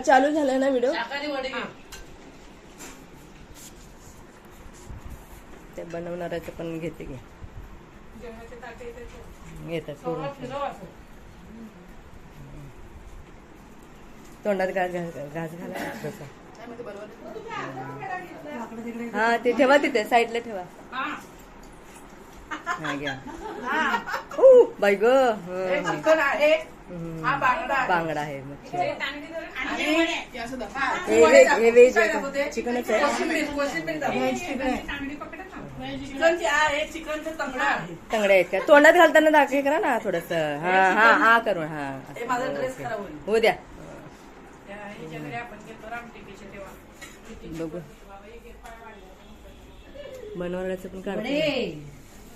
चालू झाला ना व्हिडिओ. ते बनवणाऱ्याचं पण घेते की येतात तोंडात घास घाला तसं. हा ते ठेवा तिथे साईडला ठेवा. हा घ्या. बाई ग बांगडा आहे मच्छी. हे व्हेज चिकनच आहे. तंगडे आहेत का? तोंडात घालताना दाखवे करा ना थोडस. हा हा हा करून हा हो द्या. बघू बनवण्याचं पण काढते.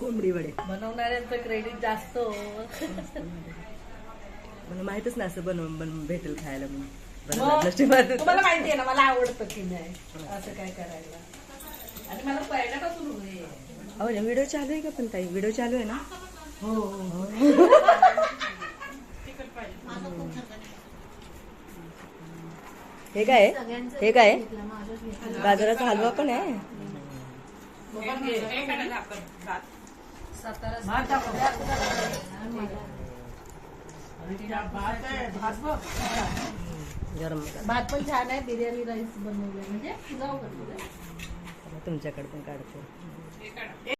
कोंबडी वडे बनवणाऱ्यांचं क्रेडिट जास्त. मला माहितच नाही असं बनवून भेटेल खायला म्हणून. तुम्हाला माहिती आहे ना मला आवडतं की नाही असं काय करायला. आणि मला पहिल्यापासून हो व्हिडिओ चालू आहे का पण ताई? व्हिडिओ चालू आहे ना? हो हे काय हे काय गाजराचा हलवा पण आहे. गरम भात पण छान आहे. बिर्याणी राईस बनवले म्हणजे तुमच्याकडे पण काढते.